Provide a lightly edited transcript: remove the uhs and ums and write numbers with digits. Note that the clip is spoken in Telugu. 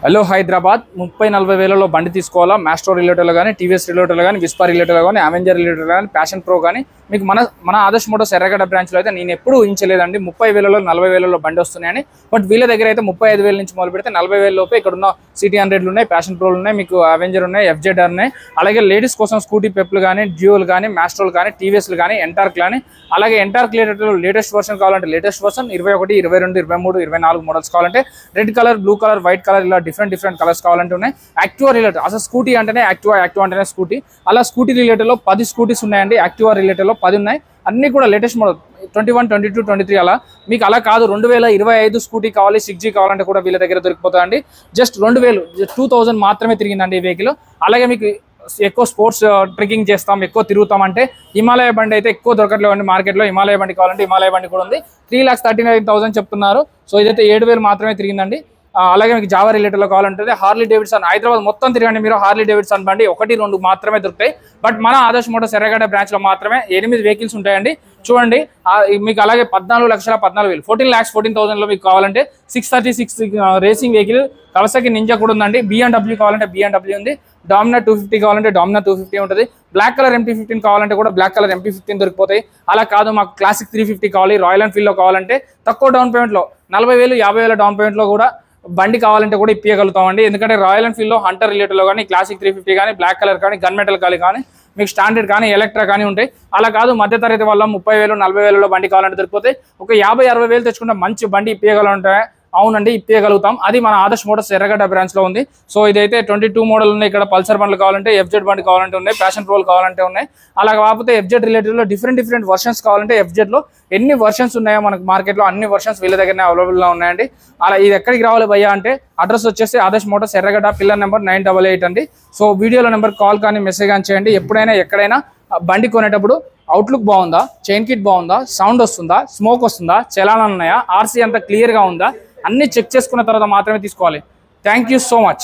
హలో హైదరాబాద్ 30-40 వేలలో బండి తీసుకోవాలా మాస్ట్రో రిలేటెడ్లో కానీ టీవీఎస్ రిలేటెడ్లో కానీ విస్పా రిలేటెడ్లో కానీ అవెంజర్ రిలేటెడ్లో కానీ ప్యాషన్ ప్రో కానీ మీకు మన ఆదర్శ్ మోటార్స్ ఎర్రగడ్డ బ్రాంచ్లో అయితే నేను ఎప్పుడు ఊహించలేదండి 30 వేలలో 40 వేలలో బండి వస్తున్నాయని. బట్ వీళ్ళ దగ్గర అయితే 35 వేల నుంచి మొదలు పెడితే 40 వేల లోపే ఇక్కడ ఉన్న సిటీ 100లు ఉన్నాయి, ప్యాషన్ ప్రోలు ఉన్నాయి, మీకు అవెంజర్ ఉన్నాయి, FZR ఉన్నాయి. అలాగే లేడీస్ కోసం స్కూటీ పెప్లు కానీ డ్యూయల్ కానీ మాస్ట్రోలు కానీ టీవీఎస్లు కానీ ఎంటార్క్ కానీ అలాగే ఎంటార్క్ రిలేటెడ్లో లేటెస్ట్ వర్షన్ కావాలంటే లేటెస్ట్ వర్షన్ 21, 22, 23, 24 మోడల్స్ కావాలంటే red colour, blue colour, white colour ఇలా డిఫరెంట్ కలర్స్ కావాలంటే ఉన్నాయి. యాక్టివా రిలేటెడ్ అసలు స్కూటీ అంటేనే యాక్టివా అంటేనే స్కూటీ. అలా స్కూటీ రిలేటెడ్లో 10 స్కూటీస్ ఉన్నాయండి. యాక్టివా రిలేటెడ్లో 10 ఉన్నాయి. అన్నీ కూడా లేటెస్ట్ మోడల్ 21, 22, 23 అలా. మీకు అలా కాదు 2025 స్కూటీ కావాలి, 6G కావాలంటే కూడా వీళ్ళ దగ్గర దొరికిపోతుందండి. జస్ట్ 2000 మాత్రమే తిరిగిందండి ఈ వెహికల్. అలాగే మీకు ఎక్కువ స్పోర్ట్స్ ట్రెక్కింగ్ చేస్తాం, ఎక్కువ తిరుగుతామంటే హిమాలయ బండి అయితే ఎక్కువ దొరకట్లేవండి మార్కెట్లో. హిమాలయ బండి కావాలంటే హిమాలయ బండి కూడా ఉంది. 3,39,000 చెప్తున్నారు. సో ఇదైతే 7,000 మాత్రమే తిరిగిందండి. అలాగే మీకు జావా రిలేటెడ్లో కావాలంటే హార్లీ డేవిడ్సన్ హైదరాబాద్ మొత్తం తిరగండి మీరు, హార్లీ డేవిడ్సన్ బండి 1-2 మాత్రమే దొరుకుతాయి. బట్ మన ఆదర్శ్ మోటార్స్ ఎర్రగడ్డ బ్రాంచ్లో మాత్రమే 8 వెహికల్స్ ఉంటాయండి. చూడండి మీకు అలాగే 14,14,000 14,14,000లో మీకు కావాలంటే 636 రేసింగ్ వెహికల్ కవసాకి నింజా కూడా ఉందండి. BMW కావాలంటే BMW ఉంది, డామినర్ 250 కావాలంటే డామినర్ 250 ఉంటుంది. బ్లాక్ కలర్ MP15 కావాలంటే కూడా బ్లాక్ కలర్ MP15 దొరికిపోతాయి. అలా కాదు మాకు క్లాసిక్ 350 కావాలి, రాయల్ ఎన్ఫీల్డ్లో కావాలంటే తక్కువ డౌన్ పేమెంట్లో 40,000, 50,000 డౌన్ పేమెంట్లో కూడా బండి కావాలంటే కూడా ఇప్పించగలుగుతామండి. ఎందుకంటే రాయల్ ఎన్ఫీల్డ్లో హంటర్ రిలేటెడ్లో కానీ క్లాసిక్ 350 కానీ బ్లాక్ కలర్ కానీ గన్ మెటల్ కానీ మీకు స్టాండర్డ్ కానీ ఎలక్ట్రా కానీ ఉంటాయి. అలా కాదు మధ్యతరగతి వల్ల 30,000, 40,000లో బండి కావాలంటే దొరికిపోతాయి. ఒక 50-60,000 తెచ్చుకుంటే మంచి బండి ఇప్పించగలంటే అవునండి ఇప్పించగలుగుతాం. అది మన ఆదర్శ్ మోటార్స్ ఎర్రగడ్డ బ్రాంచ్లో ఉంది. సో ఇదైతే 22 మోడల్ ఉన్నాయి. ఇక్కడ పల్సర్ బండ్లు కావాలంటే, FZ బండి కావాలంటే ఉన్నాయి, ప్యాషన్ ప్రోలు కావాలంటే ఉన్నాయి. అలా కాకపోతే FZ రిలేటెడ్లో డిఫరెంట్ వర్షన్స్ కావాలంటే FZలో ఎన్ని వర్షన్స్ ఉన్నాయో మనకు మార్కెట్లో అన్ని వర్షన్స్ వీళ్ళ దగ్గరనే అవైలబుల్గా ఉన్నాయండి. అలా ఇది ఎక్కడికి రావాలి భయ్యా అంటే అడ్రస్ వచ్చేసి ఆదర్శ్ మోటార్స్ ఎర్రగడ్డ, పిల్లర్ నెంబర్ 988 అండి. సో వీడియోలో నెంబర్ కాల్ కానీ మెసేజ్ కానీ చేయండి. ఎప్పుడైనా ఎక్కడైనా బండి కొనేటప్పుడు అవుట్లుక్ బాగుందా, చైన్ కిట్ బాగుందా, సౌండ్ వస్తుందా, స్మోక్ వస్తుందా, చలానాలు ఉన్నాయా, RC అంతా క్లియర్గా ఉందా అన్ని చెక్ చేసుకున్న తర్వాత మాత్రమే తీసుకోవాలి. Thank you so much.